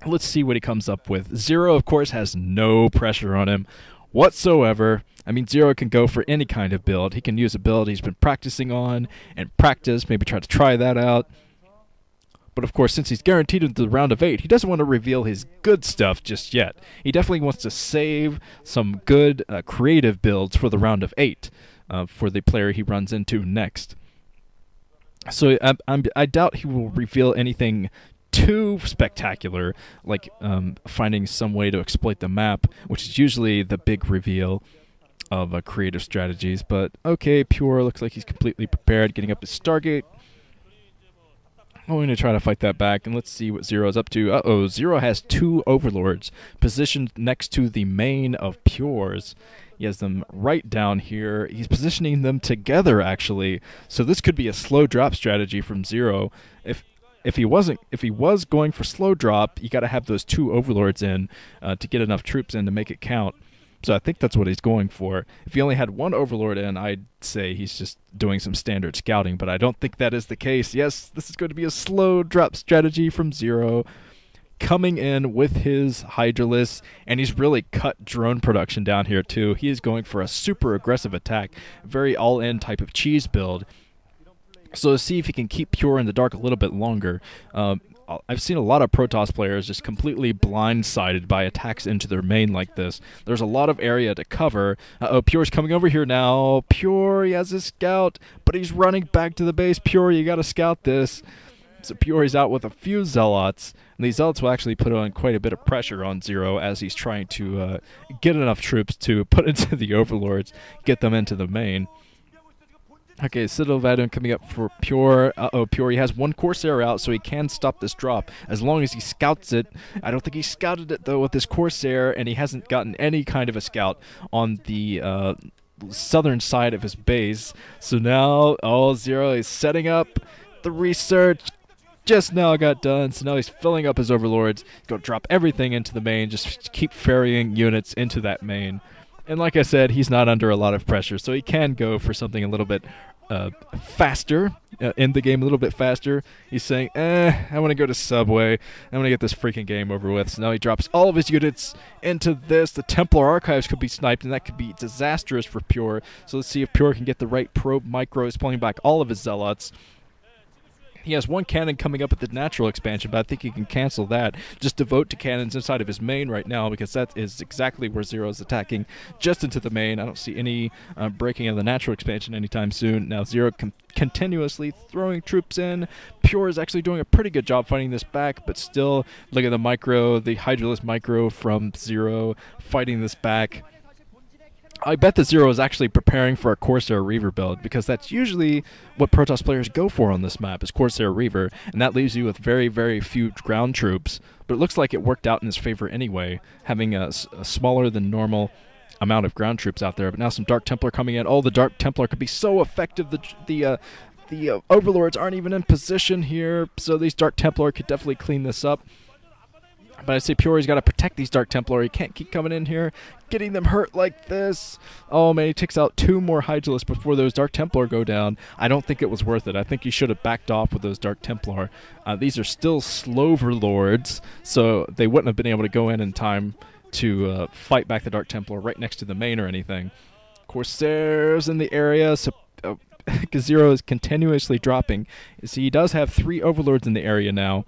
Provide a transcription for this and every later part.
Let's see what he comes up with. ZerO, of course, has no pressure on him whatsoever. I mean, ZerO can go for any kind of build. He can use a build he's been practicing on and practice, maybe try to try that out. But of course, since he's guaranteed into the round of 8, he doesn't want to reveal his good stuff just yet. He definitely wants to save some good creative builds for the round of 8 for the player he runs into next. So I doubt he will reveal anything too spectacular, like finding some way to exploit the map, which is usually the big reveal of creative strategies. But okay, Pure looks like he's completely prepared, getting up his Stargate. I'm going to try to fight that back, and let's see what ZerO is up to. Uh-oh, ZerO has 2 Overlords positioned next to the main of Pure's. He has them right down here. He's positioning them together, actually. So this could be a slow drop strategy from ZerO. If he was going for slow drop, you got to have those 2 Overlords in to get enough troops in to make it count. So I think that's what he's going for. If he only had 1 Overlord in, I'd say he's just doing some standard scouting, but I don't think that is the case. Yes, this is going to be a slow drop strategy from ZerO, coming in with his Hydralisk, and he's really cut drone production down here too. He is going for a super aggressive attack, very all-in type of cheese build. So let's see if he can keep Pure in the dark a little bit longer. I've seen a lot of Protoss players just completely blindsided by attacks into their main like this. There's a lot of area to cover. Uh-oh, Pure's coming over here now. Pure, he has his scout, but he's running back to the base. Pure, you gotta scout this. So Pure is out with a few Zealots, and these Zealots will actually put on quite a bit of pressure on ZerO as he's trying to get enough troops to put into the Overlords, get them into the main. Okay, Citadel Vadum coming up for Pure. Uh-oh, Pure, he has 1 Corsair out, so he can stop this drop as long as he scouts it. I don't think he scouted it, though, with his Corsair, and he hasn't gotten any kind of a scout on the southern side of his base. So now, ZerO is setting up the research. Just now got done, so now he's filling up his Overlords. He's going to drop everything into the main, just keep ferrying units into that main. And like I said, he's not under a lot of pressure, so he can go for something a little bit faster, in the game a little bit faster. He's saying, I want to go to Subway. I want to get this freaking game over with. So now he drops all of his units into this. The Templar Archives could be sniped, and that could be disastrous for Pure. So let's see if Pure can get the right probe micros, pulling back all of his Zealots. He has 1 cannon coming up at the natural expansion, but I think he can cancel that. Just devote to cannons inside of his main right now, because that is exactly where ZerO is attacking, just into the main. I don't see any breaking of the natural expansion anytime soon. Now ZerO continuously throwing troops in. Pure is actually doing a pretty good job fighting this back, but still, look at the micro, the Hydralisk micro from ZerO fighting this back. I bet that ZerO is actually preparing for a Corsair Reaver build, because that's usually what Protoss players go for on this map, is Corsair Reaver, and that leaves you with very, very few ground troops. But it looks like it worked out in his favor anyway, having a smaller than normal amount of ground troops out there. But now some Dark Templar coming in. Oh, the Dark Templar could be so effective. The Overlords aren't even in position here, so these Dark Templar could definitely clean this up. But I say Pure's got to protect these Dark Templar. He can't keep coming in here, getting them hurt like this. Oh, man, he takes out 2 more Hydralisks before those Dark Templar go down. I don't think it was worth it. I think he should have backed off with those Dark Templar. These are still Sloverlords, so they wouldn't have been able to go in time to fight back the Dark Templar right next to the main or anything. Corsairs in the area, so ZerO is continuously dropping. See, he does have 3 Overlords in the area now,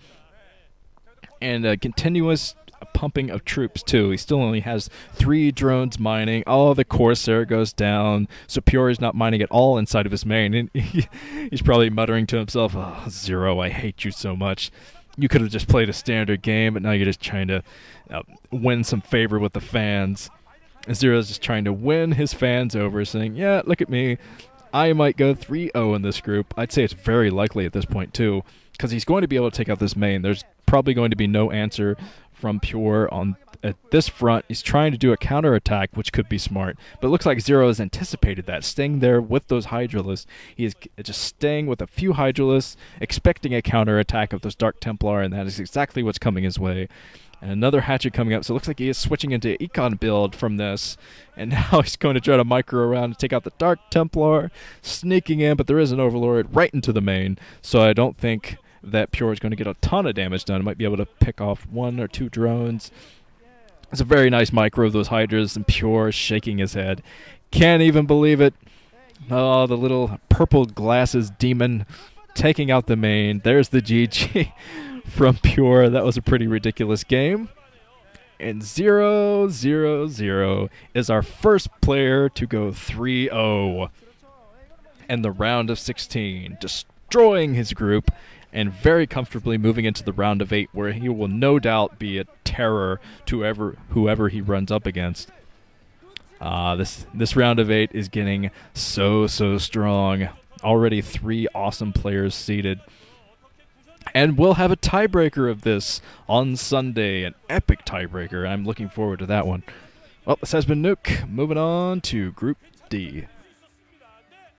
and continuous pumping of troops too. He still only has 3 drones mining. Oh, the Corsair goes down. So Pure is not mining at all inside of his main. And he's probably muttering to himself, "Oh, ZerO, I hate you so much. You could have just played a standard game, but now you're just trying to win some favor with the fans." And ZerO's just trying to win his fans over, saying, "Yeah, look at me. I might go 3-0 in this group." I'd say it's very likely at this point too, because he's going to be able to take out this main. There's probably going to be no answer from Pure at this front. He's trying to do a counterattack, which could be smart, but it looks like ZerO has anticipated that, staying there with those Hydralisks. He is just staying with a few Hydralisks, expecting a counterattack of those Dark Templar, and that is exactly what's coming his way. And another hatchet coming up, so it looks like he is switching into Econ build from this, and now he's going to try to micro around and take out the Dark Templar, sneaking in, but there is an Overlord right into the main, so I don't think that Pure is going to get a ton of damage done. It might be able to pick off 1 or 2 drones. It's a very nice micro of those Hydras, and Pure shaking his head. Can't even believe it. Oh, the little purple glasses demon taking out the main. There's the GG from Pure. That was a pretty ridiculous game. And 0-0-0 is our first player to go 3-0 in the round of 16, destroying his group and very comfortably moving into the round of 8, where he will no doubt be a terror to whoever he runs up against. This round of 8 is getting so strong. Already 3 awesome players seeded. And we'll have a tiebreaker of this on Sunday, an epic tiebreaker. I'm looking forward to that one. Well, this has been Nuke. Moving on to Group D.